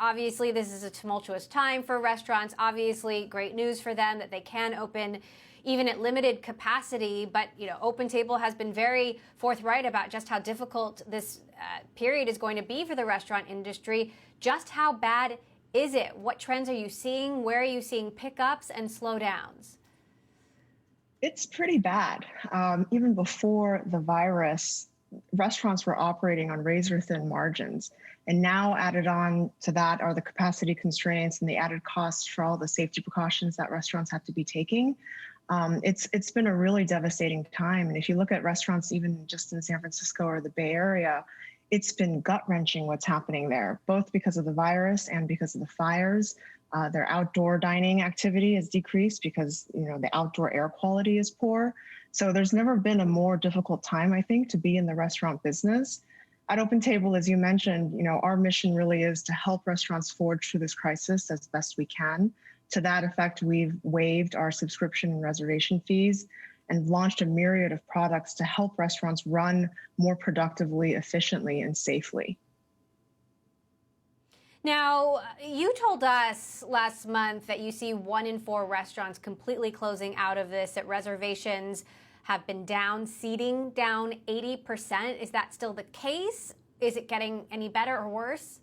Obviously, this is a tumultuous time for restaurants. Obviously, great news for them that they can open even at limited capacity. But, OpenTable has been very forthright about just how difficult this period is going to be for the restaurant industry. Just how bad is it? What trends are you seeing? Where are you seeing pickups and slowdowns? It's pretty bad. Even before the virus, restaurants were operating on razor thin margins. And now added on to that are the capacity constraints and the added costs for all the safety precautions that restaurants have to be taking. It's been a really devastating time. And if you look at restaurants, even just in San Francisco or the Bay Area, it's been gut wrenching what's happening there, both because of the virus and because of the fires. Their outdoor dining activity has decreased because the outdoor air quality is poor. So there's never been a more difficult time, I think, to be in the restaurant business. At OpenTable, as you mentioned, our mission really is to help restaurants forge through this crisis as best we can. To that effect, we've waived our subscription and reservation fees and launched a myriad of products to help restaurants run more productively, efficiently, and safely. Now, you told us last month that you see 1 in 4 restaurants completely closing out of this, that reservations have been down, seating down 80%. Is that still the case? Is it getting any better or worse?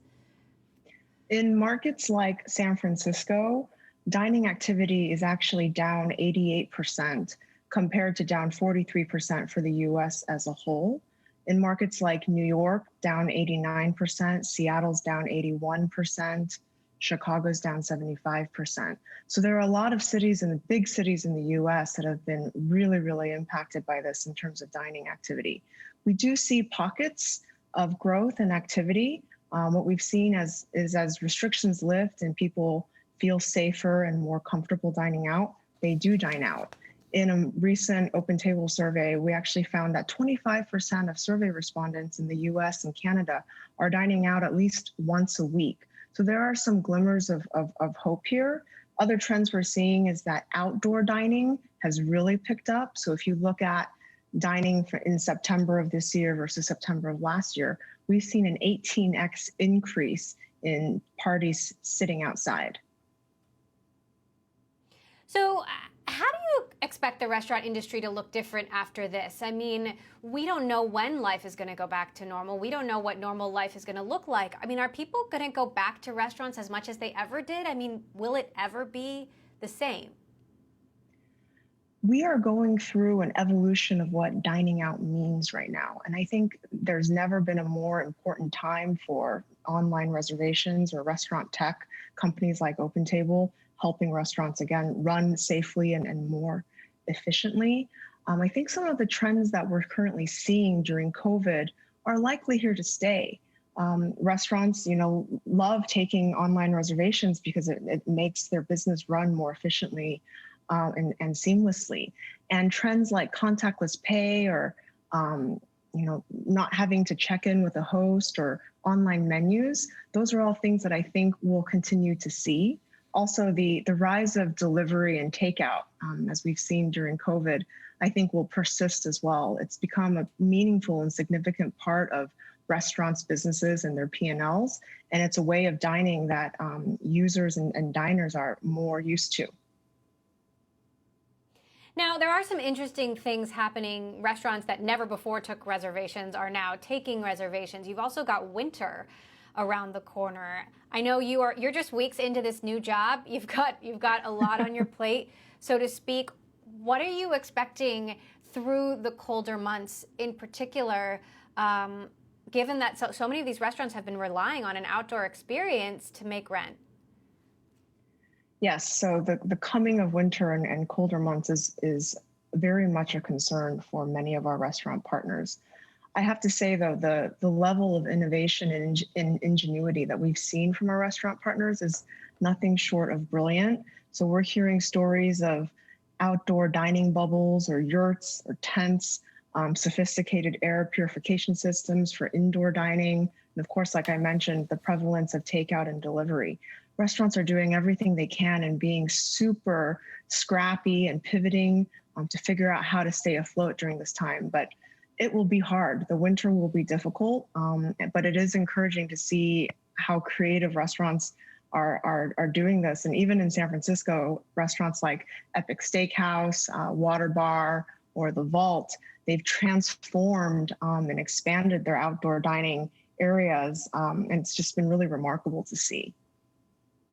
In markets like San Francisco, dining activity is actually down 88% compared to down 43% for the US as a whole. In markets like New York, down 89%, Seattle's down 81%, Chicago's down 75%. So there are a lot of cities and the big cities in the US that have been really, really impacted by this in terms of dining activity. We do see pockets of growth and activity. What we've seen is as restrictions lift and people feel safer and more comfortable dining out, they do dine out. In a recent OpenTable survey, we actually found that 25% of survey respondents in the US and Canada are dining out at least once a week. So there are some glimmers of hope here. Other trends we're seeing is that outdoor dining has really picked up. So if you look at dining in September of this year versus September of last year, we've seen an 18x increase in parties sitting outside. So how do you expect the restaurant industry to look different after this? I mean, we don't know when life is going to go back to normal. We don't know what normal life is going to look like. I mean, are people going to go back to restaurants as much as they ever did? I mean, will it ever be the same? We are going through an evolution of what dining out means right now. And I think there's never been a more important time for online reservations or restaurant tech companies like OpenTable helping restaurants, again, run safely and more efficiently. I think some of the trends that we're currently seeing during COVID are likely here to stay. Restaurants, love taking online reservations because it makes their business run more efficiently and seamlessly. And trends like contactless pay or not having to check in with a host or online menus, those are all things that I think we'll continue to see. Also, the rise of delivery and takeout, as we've seen during COVID, I think will persist as well. It's become a meaningful and significant part of restaurants, businesses, and their P&Ls, and it's a way of dining that users and diners are more used to. Now, there are some interesting things happening. Restaurants that never before took reservations are now taking reservations. You've also got winter around the corner. I know you're just weeks into this new job. You've got a lot on your plate, so to speak. What are you expecting through the colder months in particular, given that so many of these restaurants have been relying on an outdoor experience to make rent? Yes, so the coming of winter and colder months is very much a concern for many of our restaurant partners. I have to say, though, the level of innovation and ingenuity that we've seen from our restaurant partners is nothing short of brilliant. So we're hearing stories of outdoor dining bubbles or yurts or tents, sophisticated air purification systems for indoor dining, and of course, like I mentioned, the prevalence of takeout and delivery. Restaurants are doing everything they can and being super scrappy and pivoting to figure out how to stay afloat during this time. But it will be hard. The winter will be difficult, but it is encouraging to see how creative restaurants are doing this. And even in San Francisco, restaurants like Epic Steakhouse, Water Bar, or The Vault, they've transformed and expanded their outdoor dining areas. And it's just been really remarkable to see.